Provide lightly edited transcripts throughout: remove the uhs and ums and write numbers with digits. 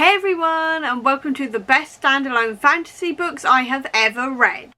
Hey everyone, and welcome to the best standalone fantasy books I have ever read.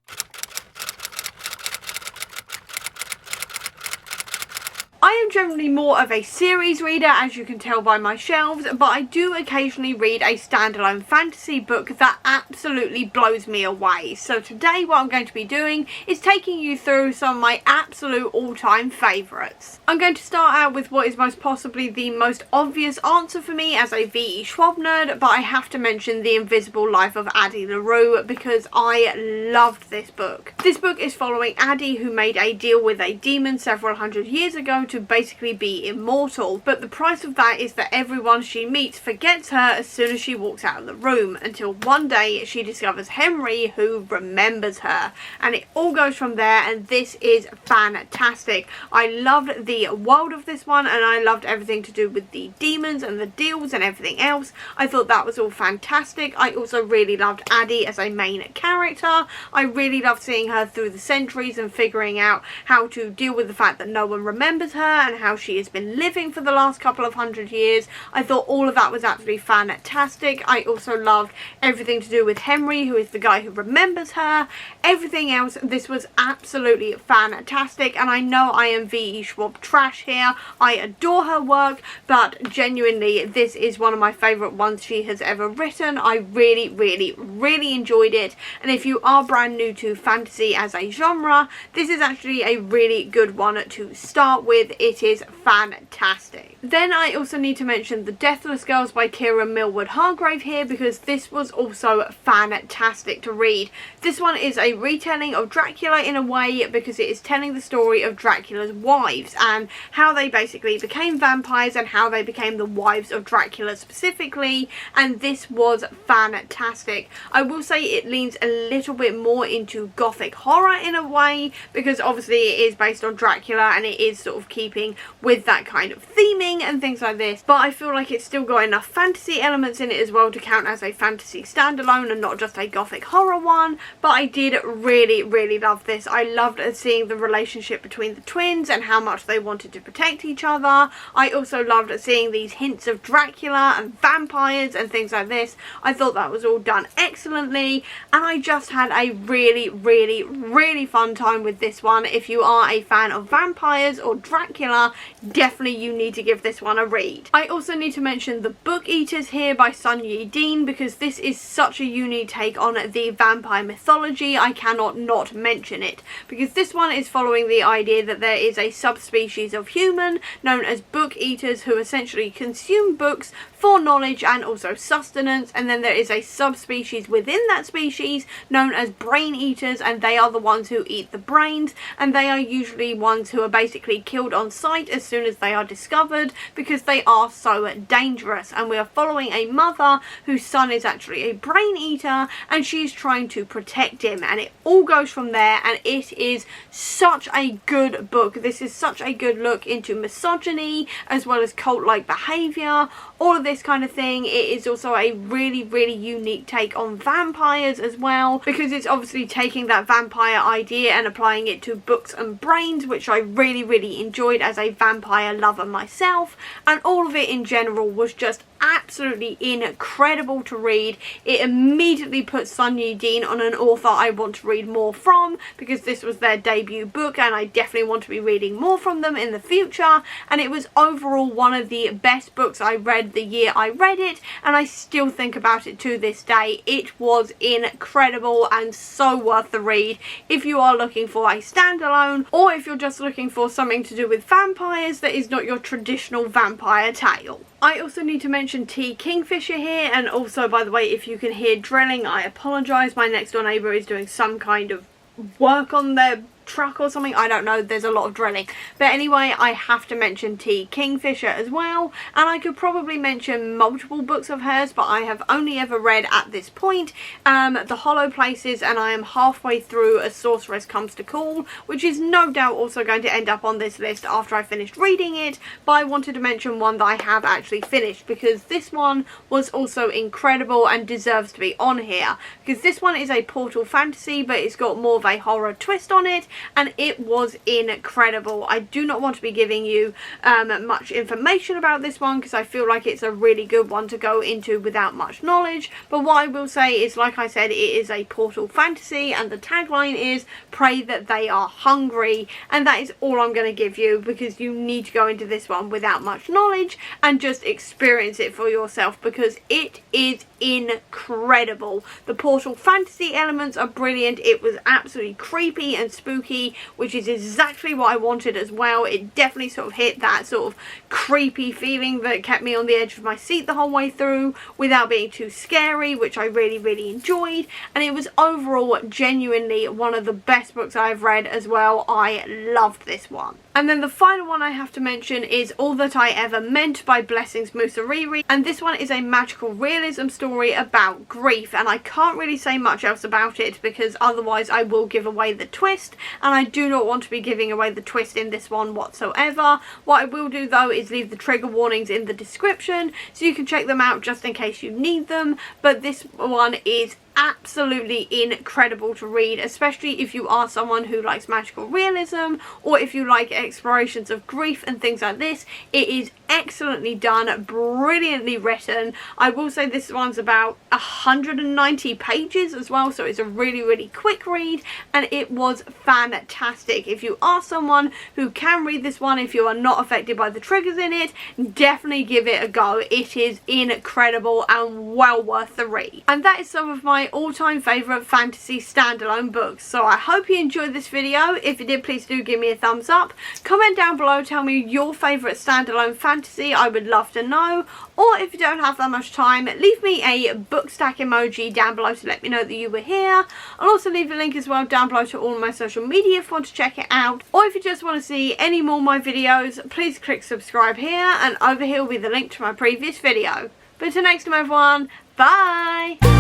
I am generally more of a series reader, as you can tell by my shelves, but I do occasionally read a standalone fantasy book that absolutely blows me away. So today what I'm going to be doing is taking you through some of my absolute all-time favourites. I'm going to start out with what is most possibly the most obvious answer for me as a V.E. Schwab nerd, but I have to mention The Invisible Life of Addie LaRue because I loved this book. This book is following Addie, who made a deal with a demon several hundred years ago to basically be immortal, but the price of that is that everyone she meets forgets her as soon as she walks out of the room, until one day she discovers Henry, who remembers her, and it all goes from there. And this is fantastic. I loved the world of this one, and I loved everything to do with the demons and the deals and everything else. I thought that was all fantastic. I also really loved Addie as a main character. I really loved seeing her through the centuries and figuring out how to deal with the fact that no one remembers her and how she has been living for the last couple of hundred years. I thought all of that was absolutely fantastic. I also loved everything to do with Henry, who is the guy who remembers her. Everything else, this was absolutely fantastic, and I know I am V.E. Schwab trash here. I adore her work, but genuinely this is one of my favourite ones she has ever written. I really enjoyed it, and if you are brand new to fantasy as a genre, this is actually a really good one to start with. It is fantastic. Then I also need to mention The Deathless Girls by Kira Millward Hargrave here, because this was also fantastic to read. This one is a retelling of Dracula in a way, because it is telling the story of Dracula's wives and how they basically became vampires and how they became the wives of Dracula specifically, and this was fantastic. I will say it leans a little bit more into gothic horror in a way, because obviously it is based on Dracula and it is sort of keeping with that kind of theming and things like this, but I feel like it's still got enough fantasy elements in it as well to count as a fantasy standalone and not just a gothic horror one. But I did really love this. I loved seeing the relationship between the twins and how much they wanted to protect each other. I also loved seeing these hints of Dracula and vampires and things like this. I thought that was all done excellently, and I just had a really fun time with this one. If you are a fan of vampires or Dracula, definitely you need to give this one a read. I also need to mention The Book Eaters here by Sun Yi Dean, because this is such a unique take on the vampire mythology. I cannot not mention it, because this one is following the idea that there is a subspecies of human known as book eaters who essentially consume books for knowledge and also sustenance, and then there is a subspecies within that species known as brain eaters, and they are the ones who eat the brains, and they are usually ones who are basically killed on sight as soon as they are discovered because they are so dangerous. And we are following a mother whose son is actually a brain eater, and she's trying to protect him, and it all goes from there. And it is such a good book. This is such a good look into misogyny as well as cult-like behaviour, all of this kind of thing. It is also a really unique take on vampires as well, because it's obviously taking that vampire idea and applying it to books and brains, which I really enjoyed as a vampire lover myself. And all of it in general was just absolutely incredible to read. It immediately put Sun Yi Dean on an author I want to read more from, because this was their debut book and I definitely want to be reading more from them in the future. And it was overall one of the best books I read the year I read it, and I still think about it to this day. It was incredible and so worth the read if you are looking for a standalone, or if you're just looking for something to do with vampires that is not your traditional vampire tale. I also need to mention T. Kingfisher here, and also, by the way, if you can hear drilling, I apologise. My next door neighbour is doing some kind of work on their truck or something, I don't know, there's a lot of drilling. But anyway, I have to mention T. Kingfisher as well, and I could probably mention multiple books of hers, but I have only ever read at this point The Hollow Places, and I am halfway through A Sorceress Comes to Call, which is no doubt also going to end up on this list after I finished reading it. But I wanted to mention one that I have actually finished, because this one was also incredible and deserves to be on here, because this one is a portal fantasy, but it's got more of a horror twist on it. and it was incredible. I do not want to be giving you much information about this one because I feel like it's a really good one to go into without much knowledge, but what I will say is, like I said, it is a portal fantasy and the tagline is pray that they are hungry, and that is all I'm going to give you because you need to go into this one without much knowledge and just experience it for yourself because it is incredible. The portal fantasy elements are brilliant. It was absolutely creepy and spooky, which is exactly what I wanted as well. It definitely sort of hit that sort of creepy feeling that kept me on the edge of my seat the whole way through without being too scary, which I really enjoyed, and it was overall genuinely one of the best books I've read as well. I loved this one. And then the final one I have to mention is All That I Ever Meant by Blessings Musariri, and this one is a magical realism story about grief, and I can't really say much else about it because otherwise I will give away the twist, and I do not want to be giving away the twist in this one whatsoever. What I will do though is leave the trigger warnings in the description so you can check them out just in case you need them, but this one is absolutely incredible to read, especially if you are someone who likes magical realism or if you like explorations of grief and things like this. It is excellently done, brilliantly written. I will say this one's about 190 pages as well, so it's a really quick read, and it was fantastic. If you are someone who can read this one, if you are not affected by the triggers in it, definitely give it a go. It is incredible and well worth the read. And that is some of my all-time favourite fantasy standalone books. So I hope you enjoyed this video. If you did, please do give me a thumbs up. Comment down below, tell me your favourite standalone fantasy. I would love to know. Or if you don't have that much time, leave me a book stack emoji down below to let me know that you were here. I'll also leave a link as well down below to all of my social media if you want to check it out. Or if you just want to see any more of my videos, please click subscribe here, and over here will be the link to my previous video. But until next time everyone, bye!